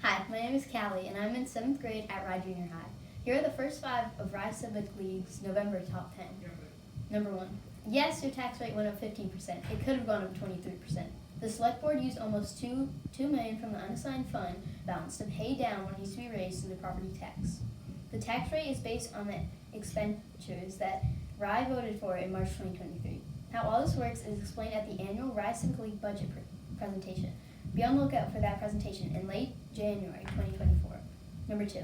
Hi, my name is Callie, and I'm in 7th grade at Rye Junior High. Here are the first 5 of Rye Civic League's November Top 10. Number 1. Yes, your tax rate went up 15%. It could have gone up 23%. The Select Board used almost $2 million from the unassigned fund balance to pay down what needs to be raised through the property tax. The tax rate is based on the expenditures that Rye voted for in March 2023. How all this works is explained at the annual Rye Civic League budget presentation. Be on the lookout for that presentation in late January 2024. Number 2.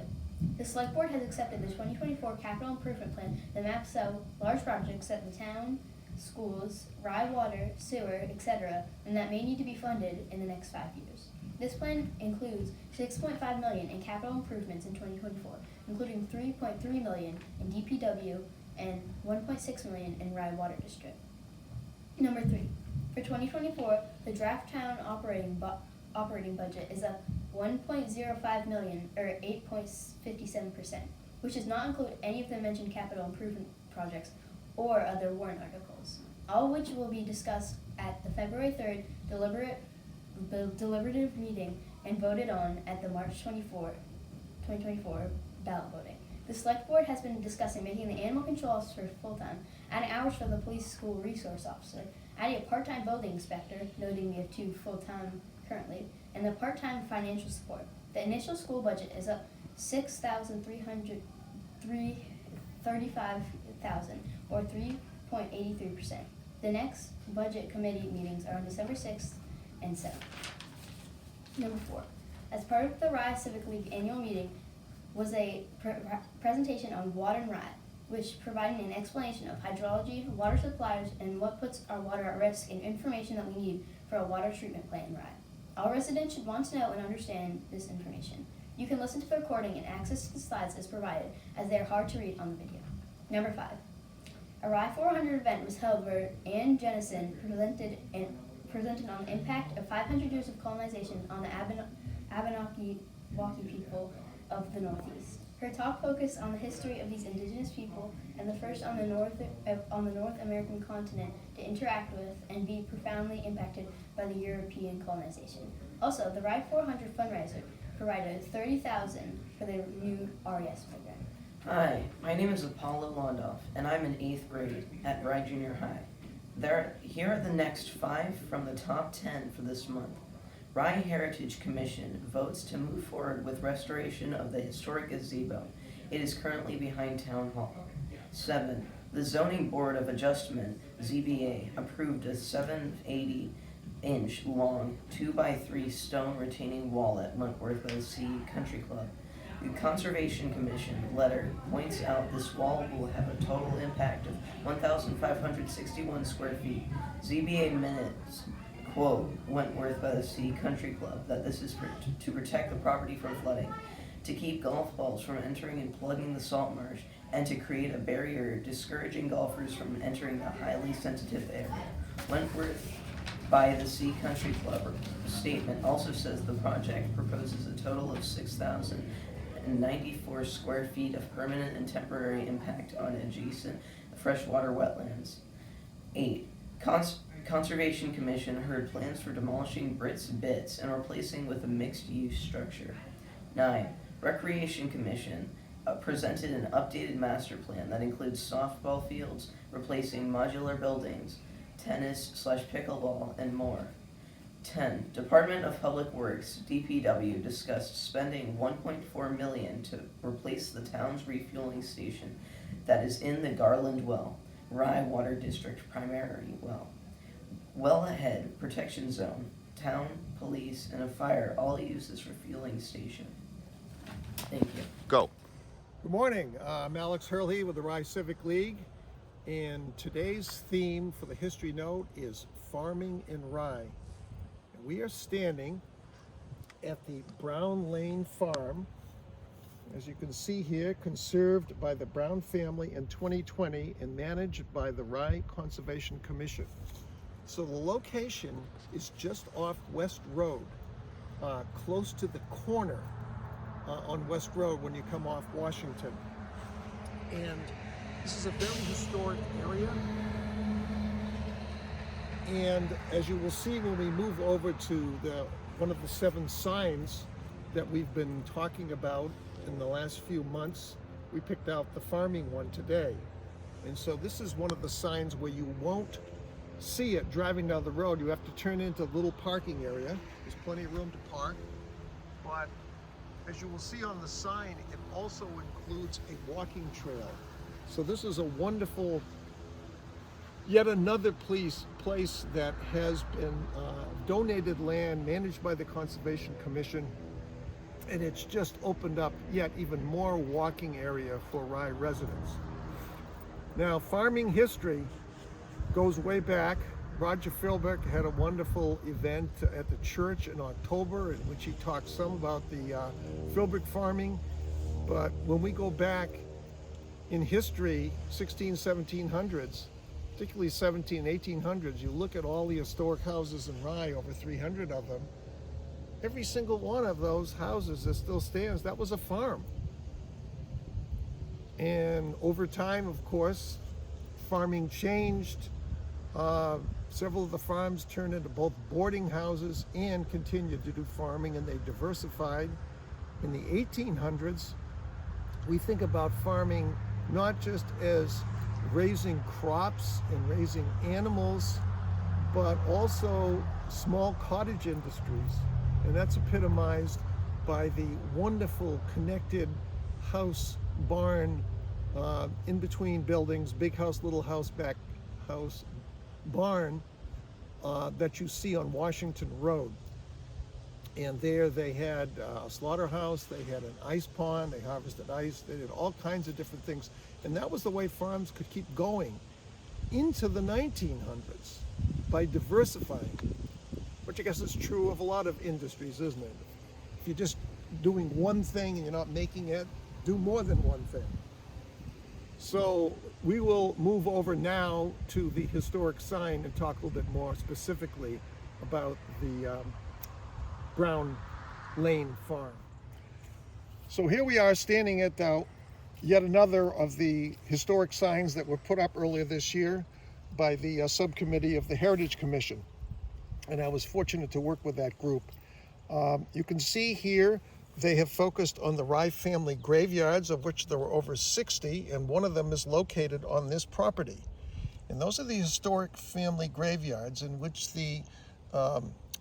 The Select Board has accepted the 2024 Capital Improvement Plan that maps out large projects at the town, schools, Rye water, sewer, etc., and that may need to be funded in the next 5 years. This plan includes $6.5 million in capital improvements in 2024, including $3.3 million in DPW and $1.6 million in Rye Water District. Number 3. For 2024, the draft town operating budget is up $1.05 million, or 8.57%, which does not include any of the mentioned capital improvement projects or other warrant articles, all of which will be discussed at the February 3rd deliberative meeting and voted on at the March 2024 ballot voting. The Select Board has been discussing making the animal control officer full-time, adding hours for the police school resource officer, adding a part-time building inspector, noting we have 2 full-time currently, and the part-time financial support. The initial school budget is up $6,335,000, or 3.83%. The next budget committee meetings are on December 6th and 7th. Number 4. As part of the Rye Civic League annual meeting was a presentation on water and Rye, which provided an explanation of hydrology, water supplies, and what puts our water at risk, and information that we need for a water treatment plant in Rye. All residents should want to know and understand this information. You can listen to the recording and access the slides as provided, as they are hard to read on the video. Number 5. A Rye 400 event was held where Anne Jennison presented on the impact of 500 years of colonization on the Abenaki people of the Northeast. Her talk focused on the history of these indigenous people and the first on the North American continent to interact with and be profoundly impacted by the European colonization. Also, the Rye 400 fundraiser provided $30,000 for the new RES program. Hi, my name is Apollo Londoff, and I'm in 8th grade at Rye Junior High. Here are the next 5 from the top 10 for this month. Rye Heritage Commission votes to move forward with restoration of the historic gazebo. It is currently behind Town Hall. 7. The Zoning Board of Adjustment, ZBA, approved a 780-inch long 2x3 stone retaining wall at Wentworth by the Sea Country Club. The Conservation Commission letter points out this wall will have a total impact of 1,561 square feet. ZBA minutes quote Wentworth by the Sea Country Club that this is to protect the property from flooding, to keep golf balls from entering and plugging the salt marsh, and to create a barrier discouraging golfers from entering the highly sensitive area. Wentworth by the Sea Country Club statement also says the project proposes a total of 6,094 square feet of permanent and temporary impact on adjacent freshwater wetlands. 8. Conservation Commission heard plans for demolishing Brits Bits and replacing with a mixed-use structure. 9. Recreation Commission presented an updated master plan that includes softball fields, replacing modular buildings, tennis/pickleball, and more. 10. Department of Public Works, DPW, discussed spending $1.4 million to replace the town's refueling station that is in the Garland Well, Rye Water District primary well. Well ahead, protection zone, town, police, and a fire all use this refueling station. Thank you. Go. Good morning. I'm Alex Herlihy with the Rye Civic League, and today's theme for the history note is farming in Rye. And we are standing at the Brown Lane Farm, as you can see here, conserved by the Brown family in 2020 and managed by the Rye Conservation Commission. So the location is just off West Road, close to the corner on West Road when you come off Washington. And this is a very historic area. And as you will see when we move over to one of the 7 signs that we've been talking about in the last few months, we picked out the farming one today. And so this is one of the signs where you won't see it driving down the road. You have to turn into a little parking area. There's plenty of room to park. But as you will see on the sign, it also includes a walking trail. So this is a wonderful, yet another place that has been donated land managed by the Conservation Commission. And it's just opened up yet even more walking area for Rye residents. Now, farming history goes way back. Roger Philbrick had a wonderful event at the church in October in which he talked some about the Philbrick farming. But when we go back in history, 1700s, particularly 1800s, you look at all the historic houses in Rye, over 300 of them, every single one of those houses that still stands, that was a farm. And over time, of course, farming changed. Several of the farms turned into both boarding houses and continued to do farming, and they diversified. In the 1800s, we think about farming not just as raising crops and raising animals, but also small cottage industries. And that's epitomized by the wonderful connected house, barn, in between buildings, big house, little house, back house, barn, that you see on Washington Road. And there they had a slaughterhouse, they had an ice pond, they harvested ice, they did all kinds of different things. And that was the way farms could keep going into the 1900s, by diversifying, which I guess is true of a lot of industries, isn't it? If you're just doing one thing and you're not making it, do more than one thing. So we will move over now to the historic sign and talk a little bit more specifically about the Brown Lane Farm. So here we are standing at yet another of the historic signs that were put up earlier this year by the subcommittee of the Heritage Commission. And I was fortunate to work with that group. You can see here they have focused on the Rye family graveyards, of which there were over 60, and one of them is located on this property. And those are the historic family graveyards in which the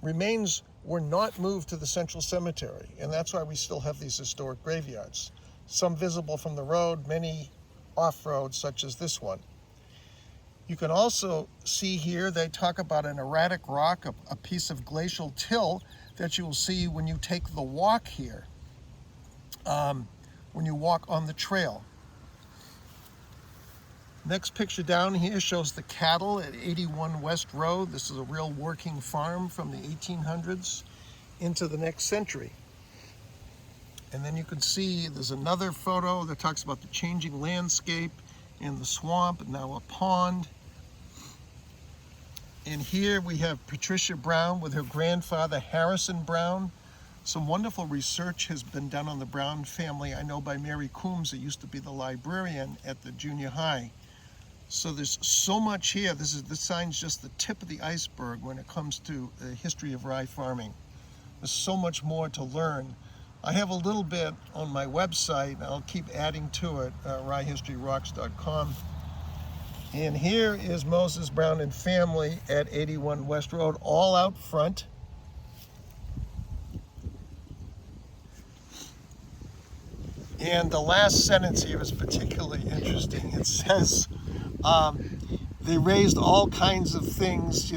remains were not moved to the central cemetery. And that's why we still have these historic graveyards. Some visible from the road, many off-road, such as this one. You can also see here they talk about an erratic rock, a piece of glacial till that you will see when you take the walk here, when you walk on the trail. Next picture down here shows the cattle at 81 West Road. This is a real working farm from the 1800s into the next century. And then you can see there's another photo that talks about the changing landscape and the swamp, and now a pond. And here we have Patricia Brown with her grandfather Harrison Brown. Some wonderful research has been done on the Brown family. I know by Mary Coombs, who used to be the librarian at the junior high. So there's so much here. This sign's just the tip of the iceberg when it comes to the history of Rye farming. There's so much more to learn. I have a little bit on my website, and I'll keep adding to it, ryehistoryrocks.com. And here is Moses Brown and family at 81 West Road, all out front. And the last sentence here is particularly interesting. It says, they raised all kinds of things,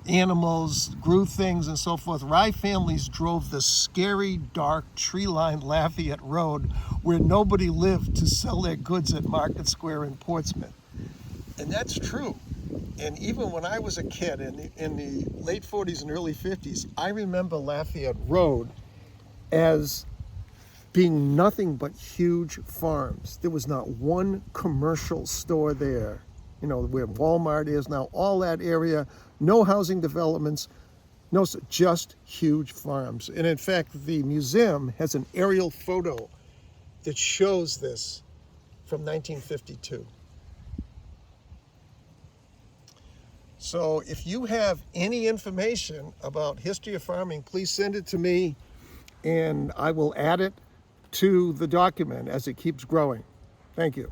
animals, grew things and so forth. Rye families drove the scary, dark, tree-lined Lafayette Road where nobody lived to sell their goods at Market Square in Portsmouth. And that's true. And even when I was a kid in the late 40s and early 50s, I remember Lafayette Road as being nothing but huge farms. There was not one commercial store there. Where Walmart is now, all that area, no housing developments, no, just huge farms. And in fact, the museum has an aerial photo that shows this from 1952. So if you have any information about history of farming, please send it to me. and I will add it to the document as it keeps growing. Thank you.